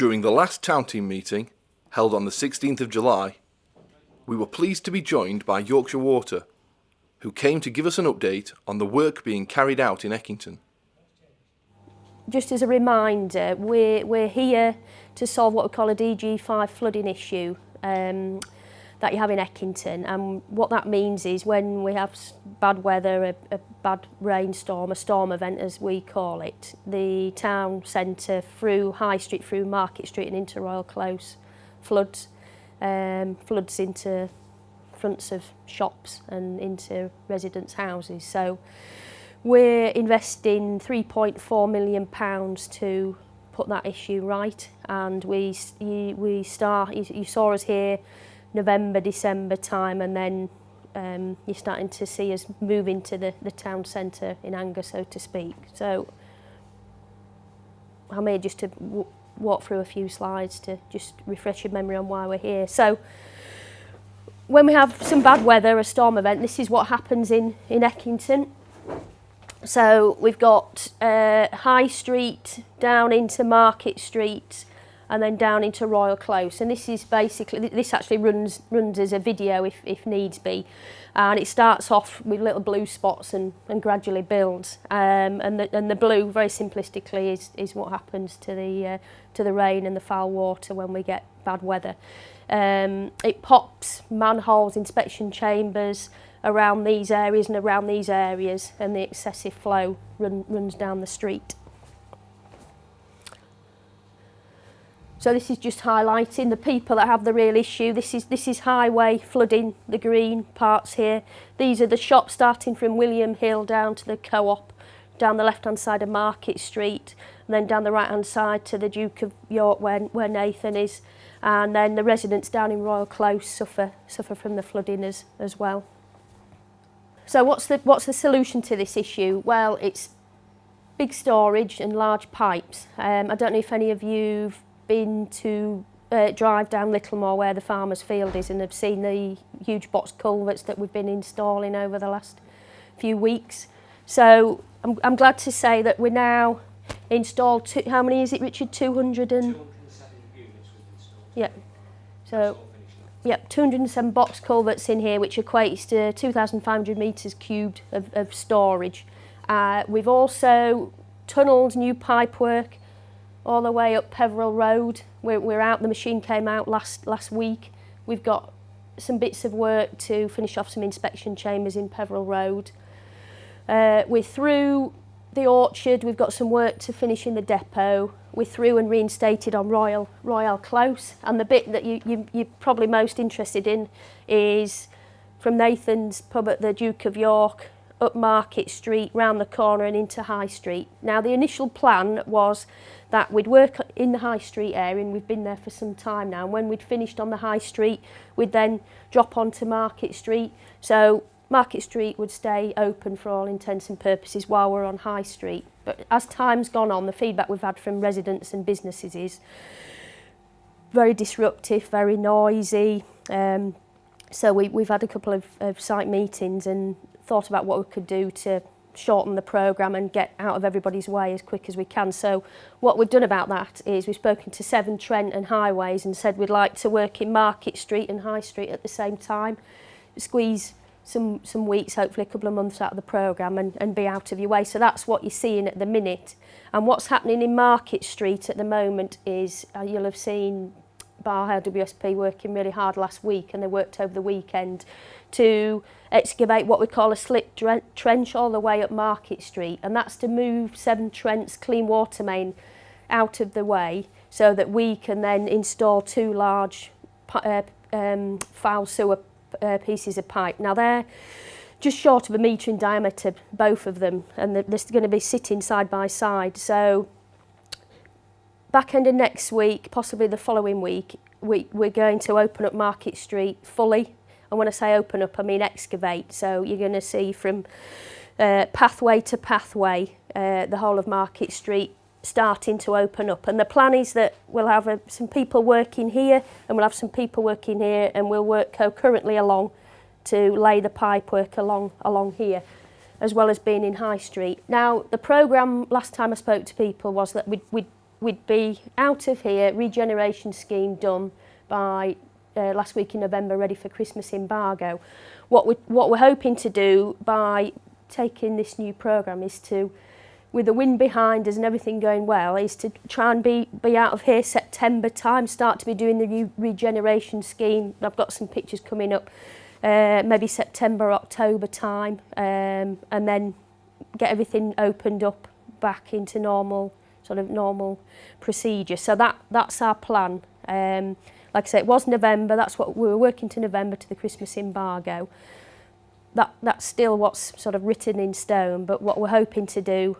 During the last town team meeting, held on the 16th of July, we were pleased to be joined by Yorkshire Water, who came to give us an update on the work being carried out in Eckington. Just as a reminder, we're here to solve what we call a DG5 flooding issue that you have in Eckington, and what that means is when we have bad weather, a bad rainstorm, a storm event as we call it, the town centre through High Street, through Market Street and into Royal Close floods into fronts of shops and into residents' houses. So we're investing £3.4 million to put that issue right, and you saw us here November, December time, and then you're starting to see us move into the town centre in anger, so to speak. So I'm here just to walk through a few slides to just refresh your memory on why we're here. So when we have some bad weather, a storm event, this is what happens in Eckington. So we've got High Street down into Market Street and then down into Royal Close, and this is basically, this actually runs as a video if needs be, and it starts off with little blue spots and gradually builds, and the blue, very simplistically, is what happens to the rain and the foul water when we get bad weather. It pops manholes, inspection chambers around these areas and around these areas, and the excessive flow runs down the street. So this is just highlighting the people that have the real issue. This is highway flooding, the green parts here. These are the shops starting from William Hill down to the Co-op, down the left-hand side of Market Street, and then down the right-hand side to the Duke of York where Nathan is. And then the residents down in Royal Close suffer from the flooding as well. So what's the solution to this issue? Well, it's big storage and large pipes. I don't know if any of you've been to drive down Littlemore where the farmer's field is and have seen the huge box culverts that we've been installing over the last few weeks. So I'm glad to say that we're now installed, how many is it, Richard? 207 units we've installed. Yep. So, yep, 207 box culverts in here, which equates to 2,500 metres cubed of storage. We've also tunnelled new pipework all the way up Peveril Road. We're out, the machine came out last week. We've got some bits of work to finish off some inspection chambers in Peveril Road. We're through the orchard, we've got some work to finish in the depot. We're through and reinstated on Royal Close, and the bit that you're probably most interested in is from Nathan's pub at the Duke of York, up Market Street, round the corner and into High Street. Now the initial plan was that we'd work in the High Street area, and we've been there for some time now, and when we'd finished on the High Street we'd then drop onto Market Street. So Market Street would stay open for all intents and purposes while we're on High Street. But as time's gone on, the feedback we've had from residents and businesses is very disruptive, very noisy. So we've had a couple of site meetings and thought about what we could do to shorten the programme and get out of everybody's way as quick as we can. So what we've done about that is we've spoken to Severn Trent and Highways and said we'd like to work in Market Street and High Street at the same time, squeeze some weeks, hopefully a couple of months out of the programme and be out of your way. So that's what you're seeing at the minute. And what's happening in Market Street at the moment is you'll have seen Bar WSP working really hard last week, and they worked over the weekend to excavate what we call a slip trench all the way up Market Street, and that's to move Severn Trent's clean water main out of the way so that we can then install two large foul sewer pieces of pipe. Now they're just short of a metre in diameter, both of them, and they're going to be sitting side by side. So back end of next week, possibly the following week, we're going to open up Market Street fully. And when I say open up, I mean excavate. So you're going to see from pathway to pathway, the whole of Market Street starting to open up. And the plan is that we'll have some people working here, and we'll have some people working here, and we'll work concurrently along to lay the pipework along here, as well as being in High Street. Now, the programme last time I spoke to people was that we'd we'd be out of here, regeneration scheme done by last week in November, ready for Christmas embargo. What we're hoping to do by taking this new programme is to, with the wind behind us and everything going well, is to try and be out of here September time, start to be doing the new regeneration scheme. I've got some pictures coming up, maybe September, October time, and then get everything opened up back into normal procedure. So that's our plan. Like I say, it was November, that's what we were working to, November, to the Christmas embargo. That's still what's sort of written in stone, but what we're hoping to do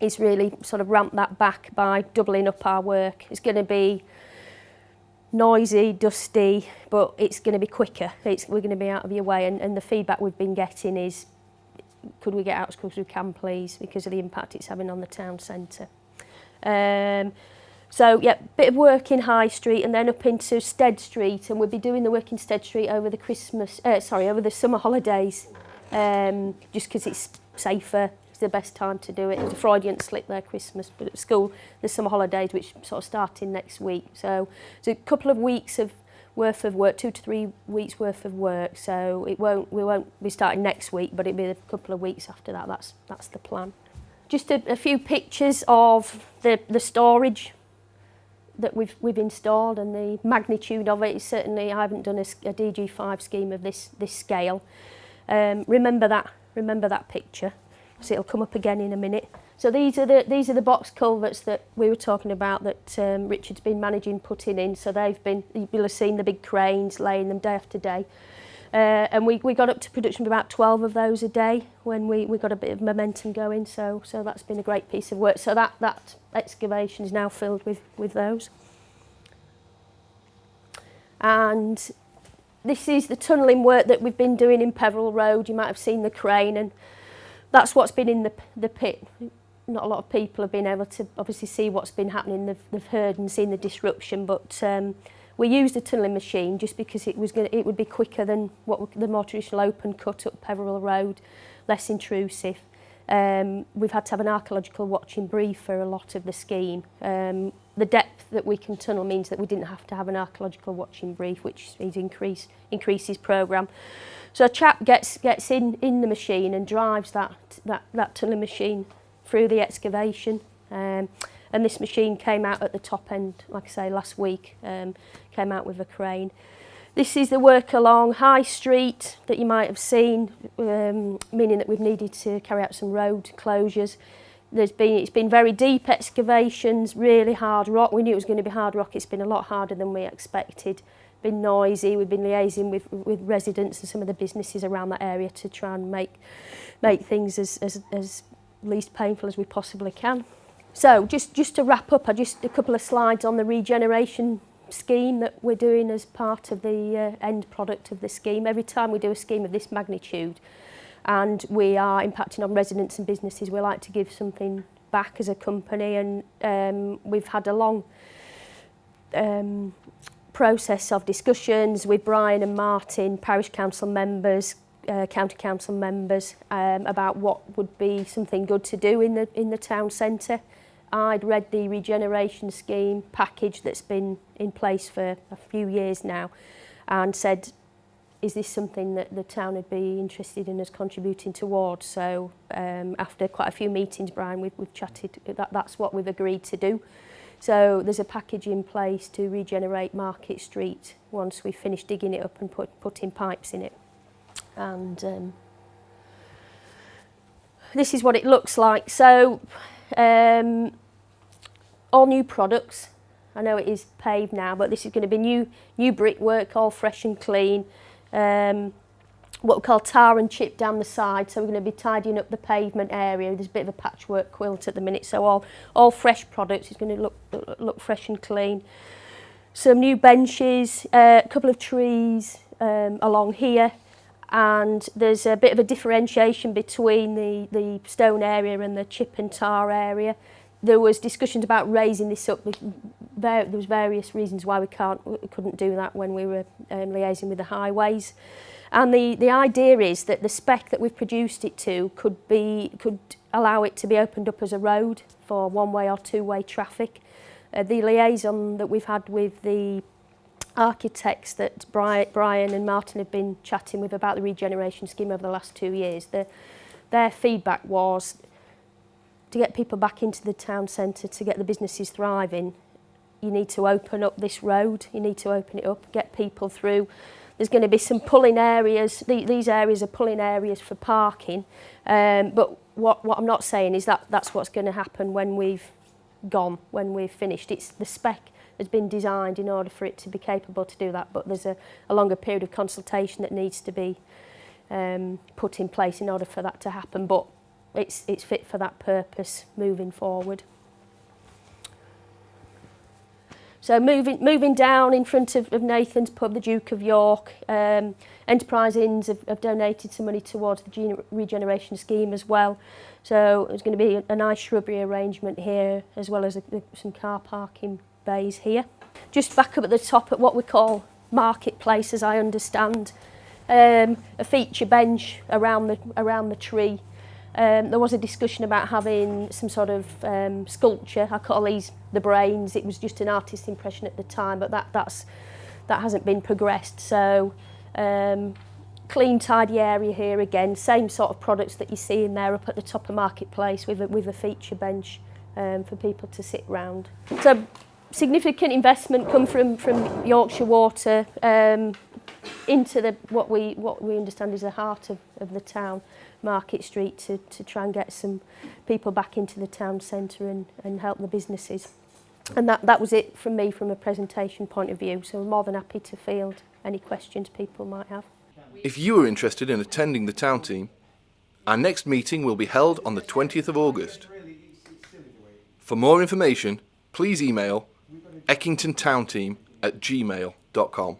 is really sort of ramp that back by doubling up our work. It's going to be noisy, dusty, but it's going to be quicker. We're going to be out of your way, and the feedback we've been getting is, could we get out as quick as we can, please, because of the impact it's having on the town centre. So yeah, bit of work in High Street and then up into Stead Street, and we'll be doing the work in Stead Street over the over the summer holidays, just because it's safer. It's the best time to do it. There's a Freudian slip there, Christmas, but at school there's summer holidays which sort of starting next week. So it's a couple of weeks of worth of work, 2 to 3 weeks worth of work. So we won't be starting next week, but it'll be a couple of weeks after that. That's the plan. Just a few pictures of the storage that we've installed, and the magnitude of it is certainly, I haven't done a DG5 scheme of this scale. Remember that picture, so it'll come up again in a minute. So these are the box culverts that we were talking about that Richard's been managing putting in. So you'll have seen the big cranes laying them day after day. And we got up to production of about 12 of those a day when we got a bit of momentum going, so that's been a great piece of work. So that excavation is now filled with those. And this is the tunnelling work that we've been doing in Peveril Road. You might have seen the crane, and that's what's been in the pit. Not a lot of people have been able to obviously see what's been happening. They've heard and seen the disruption, but we used a tunnelling machine just because it would be quicker than the more traditional open cut up Peveril Road, less intrusive. We've had to have an archaeological watching brief for a lot of the scheme. The depth that we can tunnel means that we didn't have to have an archaeological watching brief, which is increases programme. So a chap gets in the machine and drives that tunnelling machine through the excavation. And this machine came out at the top end, like I say, last week, came out with a crane. This is the work along High Street that you might have seen, meaning that we've needed to carry out some road closures. It's been very deep excavations, really hard rock. We knew it was going to be hard rock. It's been a lot harder than we expected. Been noisy. We've been liaising with residents and some of the businesses around that area to try and make things as least painful as we possibly can. So just to wrap up, a couple of slides on the regeneration scheme that we're doing as part of the end product of the scheme. Every time we do a scheme of this magnitude and we are impacting on residents and businesses, we like to give something back as a company, and we've had a long process of discussions with Brian and Martin, parish council members, county council members, about what would be something good to do in the town centre. I'd read the regeneration scheme package that's been in place for a few years now and said, is this something that the town would be interested in us contributing towards? So after quite a few meetings, Brian, we've chatted, that's what we've agreed to do. So there's a package in place to regenerate Market Street once we've finished digging it up and putting pipes in it. And this is what it looks like. So all new products. I know it is paved now, but this is going to be new brickwork, all fresh and clean. What we call tar and chip down the side, so we're going to be tidying up the pavement area. There's a bit of a patchwork quilt at the minute, so all fresh products. It's going to look fresh and clean. Some new benches, a couple of trees along here, and there's a bit of a differentiation between the stone area and the chip and tar area. There was discussions about raising this up. There was various reasons why we couldn't do that when we were liaising with the highways. And the idea is that the spec that we've produced it to could allow it to be opened up as a road for one-way or two-way traffic. The liaison that we've had with the architects that Brian and Martin have been chatting with about the regeneration scheme over the last 2 years, their feedback was to get people back into the town centre, to get the businesses thriving, you need to open up this road, you need to open it up, get people through. There's going to be some pulling areas, these areas are pulling areas for parking, but what I'm not saying is that that's what's going to happen when we've gone, when we've finished. It's the spec has been designed in order for it to be capable to do that, but there's a longer period of consultation that needs to be put in place in order for that to happen, but it's fit for that purpose moving forward. So moving down in front of Nathan's pub, the Duke of York, Enterprise Inns have donated some money towards the regeneration scheme as well. So there's going to be a nice shrubbery arrangement here, as well as some car parking bays here. Just back up at the top at what we call marketplace, as I understand, a feature bench around the tree. There was a discussion about having some sort of sculpture. I call these the brains. It was just an artist's impression at the time, but that hasn't been progressed. So clean, tidy area here again. Same sort of products that you see in there up at the top of marketplace with a feature bench for people to sit round. So significant investment come from Yorkshire Water into what we understand is the heart of the town, Market Street, to try and get some people back into the town centre and help the businesses. And that was it from me from a presentation point of view, so I'm more than happy to field any questions people might have. If you are interested in attending the town team, our next meeting will be held on the 20th of August. For more information, please email eckingtontownteam@gmail.com.